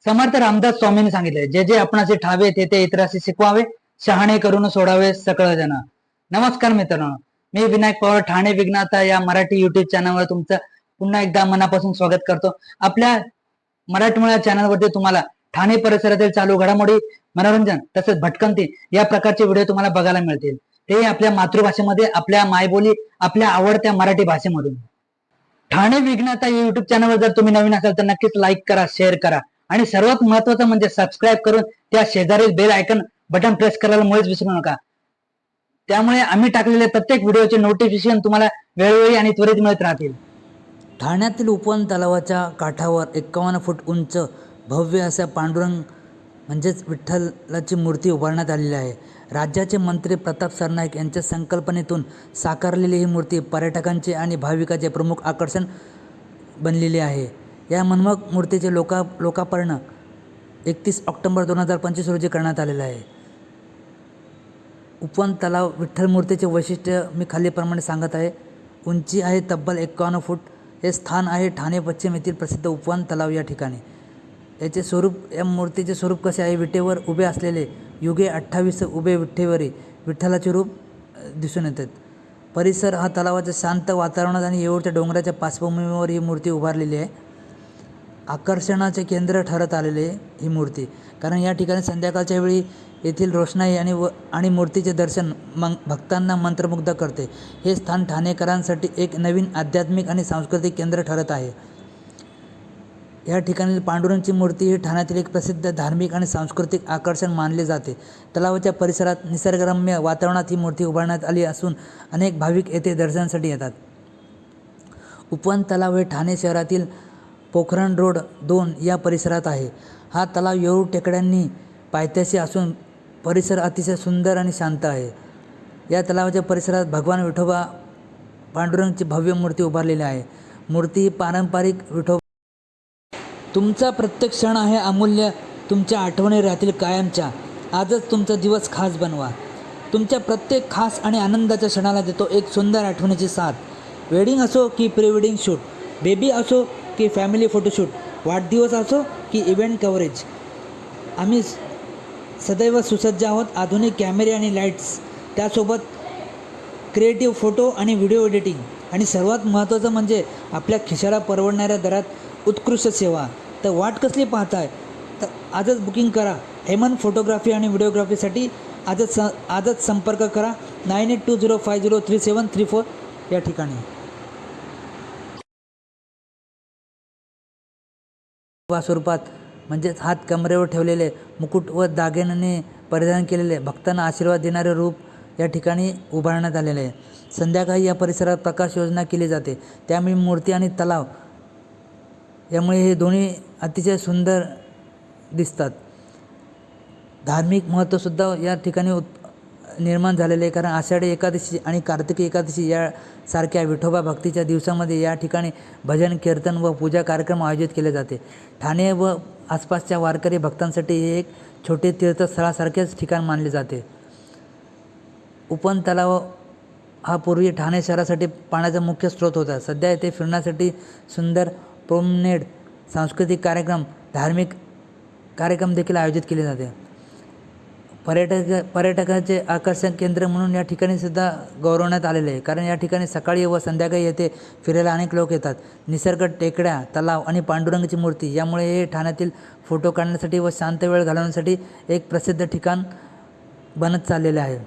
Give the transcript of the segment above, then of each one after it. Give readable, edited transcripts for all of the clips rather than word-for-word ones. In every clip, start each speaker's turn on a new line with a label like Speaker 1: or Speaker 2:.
Speaker 1: समर्थ रामदास स्वामींनी सांगितले, जे जे आपणाचे ठावे ते ते इतरांशी शिकवावे, शहाणे करून सोडावे सकळ जन. नमस्कार मित्रांनो, मी विनायक पवार ठाणे विघ्नाता या मराठी युट्यूब चॅनलवर तुमचं पुन्हा एकदा मनापासून स्वागत करतो. आपल्या मराठमोळ्या चॅनलवरती तुम्हाला ठाणे परिसरातील चालू घडामोडी, मनोरंजन तसेच भटकंती या प्रकारचे व्हिडिओ तुम्हाला बघायला मिळतील. ते आपल्या मातृभाषेमध्ये, आपल्या मायबोली, आपल्या आवडत्या मराठी भाषेमधून. ठाणे विघ्नाता या युट्यूब चॅनलवर जर तुम्ही नवीन असाल तर नक्कीच लाईक करा, शेअर करा आणि सर्वात महत्वाचं म्हणजे सबस्क्राईब करून त्या शेजारील बेल आयकन बटन प्रेस करायला मुळीच विसरू नका. त्यामुळे आम्ही टाकलेले प्रत्येक व्हिडिओचे नोटिफिकेशन तुम्हाला वेळोवेळी आणि त्वरित मिळत राहतील.
Speaker 2: ठाण्यातील उपवन तलावाच्या काठावर 51 फूट उंच भव्य अशा पांडुरंग म्हणजेच विठ्ठलाची मूर्ती उभारण्यात आलेली आहे. राज्याचे मंत्री प्रताप सरनाईक यांच्या संकल्पनेतून साकारलेली ही मूर्ती पर्यटकांचे आणि भाविकांचे प्रमुख आकर्षण बनलेली आहे. या मनमोहक मूर्तीचे लोकार्पण 31 ऑक्टोबर 2025 रोजी करण्यात आलेलं आहे. उपवन तलाव विठ्ठल मूर्तीचे वैशिष्ट्य मी खालीलप्रमाणे सांगत आहे. उंची आहे तब्बल 51 फूट. हे स्थान आहे ठाणे पश्चिम येथील प्रसिद्ध उपवन तलाव या ठिकाणी. या मूर्तीचे स्वरूप कसे आहे? विटेवर उभे असलेले युगे 28 उभे विठ्ठेवरी विठ्ठलाचे रूप दिसून येतात. परिसर हा तलावाच्या शांत वातावरणात आणि येऊरच्या डोंगराच्या पार्श्वभूमीवर ही मूर्ती उभारलेली आहे. आकर्षणाचे केंद्र ठरत आलेले ही मूर्ती, कारण या ठिकाणी संध्याकाळच्या वेळी येथील रोषणाई आणि मूर्तीचे दर्शन भक्तांना मंत्रमुग्ध करते. हे स्थान ठाणेकरांसाठी एक नवीन आध्यात्मिक आणि सांस्कृतिक केंद्र ठरत आहे. या ठिकाणी पांडुरंगची मूर्ती ही ठाण्यातील एक प्रसिद्ध धार्मिक आणि सांस्कृतिक आकर्षण मानले जाते. तलावाच्या परिसरात निसर्गरम्य वातावरणात ही मूर्ती उभारण्यात आली असून अनेक भाविक येथे दर्शनासाठी येतात. उपवन तलाव हे ठाणे शहरातील पोखरण रोड 2 या परिसरात आहे. हा तलाव येऊर टेकड्यांनी पायथ्याशी असून परिसर अतिशय सुंदर आणि शांत आहे. या तलावाच्या परिसरात भगवान विठोबा पांडुरंगची भव्य मूर्ती उभारलेली आहे. मूर्ती ही पारंपरिक विठोबा. तुमचा प्रत्येक क्षण आहे अमूल्य, तुमच्या आठवणी राहतील कायमच्या. आजच तुमचा दिवस खास बनवा. तुमच्या प्रत्येक खास आणि आनंदाच्या क्षणाला देतो एक सुंदर आठवणीची साथ. वेडिंग असो की प्री वेडिंग शूट, बेबी असो की फॅमिली फोटोशूट, वाढदिवस असो की इव्हेंट कव्हरेज, आम्ही सदैव सुसज्ज आहोत. आधुनिक कॅमेरे आणि लाईट्स, त्यासोबत क्रिएटिव्ह फोटो आणि व्हिडिओ एडिटिंग आणि सर्वात महत्त्वाचं म्हणजे आपल्या खिशाला परवडणाऱ्या दरात उत्कृष्ट सेवा. तर वाट कसली पाहताय? तर आजच बुकिंग करा. हेमंत फोटोग्राफी आणि व्हिडिओग्राफीसाठी आजच संपर्क करा 9820503734 या ठिकाणी. स्वरूपात म्हणजेच हात कमरेवर ठेवलेले मुकुट व दागिन्याने परिधान केलेले भक्तांना आशीर्वाद देणारे रूप या ठिकाणी उभारण्यात आलेले आहे. संध्याकाळी या परिसरात प्रकाश योजना केली जाते, त्यामुळे मूर्ती आणि तलाव यामुळे हे दोन्ही अतिशय सुंदर दिसतात. धार्मिक महत्त्वसुद्धा या ठिकाणी निर्माण झालेले आहे, कारण आषाढी एकादशी आणि कार्तिकी एकादशी यासारख्या विठोबा भक्तीच्या दिवसामध्ये या ठिकाणी भजन, कीर्तन व पूजा कार्यक्रम आयोजित केले जाते. ठाणे व आसपासच्या वारकरी भक्तांसाठी हे एक छोटे तीर्थस्थळासारखेच ठिकाण मानले जाते. उपवन तलाव हा पूर्वी ठाणे शहरासाठी पाण्याचा मुख्य स्रोत होता. सध्या येथे फिरण्यासाठी सुंदर प्रोमनेड, सांस्कृतिक कार्यक्रम, धार्मिक कार्यक्रम देखील आयोजित केले जाते. पर्यटकाचे आकर्षण केंद्र म्हणून या ठिकाणी सुद्धा गौरवण्यात आलेले आहे, कारण या ठिकाणी सकाळी व संध्याकाळी येथे फिरायला अनेक लोक येतात. निसर्ग, टेकड्या, तलाव आणि पांडुरंगाची मूर्ती यामुळे हे ठाण्यातील फोटो काढण्यासाठी व शांत वेळ घालवण्यासाठी एक प्रसिद्ध ठिकाण बनत चाललेले आहे.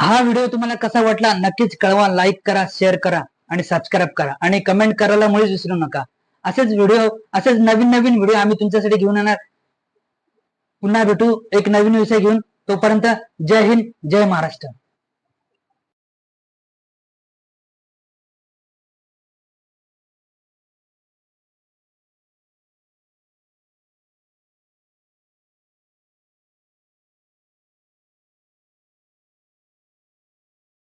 Speaker 1: हा व्हिडिओ तुम्हाला कसा वाटला नक्कीच कळवा. लाईक करा, शेअर करा आणि सबस्क्राईब करा आणि कमेंट करायला मुळीच विसरू नका. असेच नवीन नवीन व्हिडिओ आम्ही तुमच्यासाठी घेऊन येणार. पुन्हा भेटू एक नवीन विषय घेऊन. तोपर्यंत जय हिंद, जय महाराष्ट्र.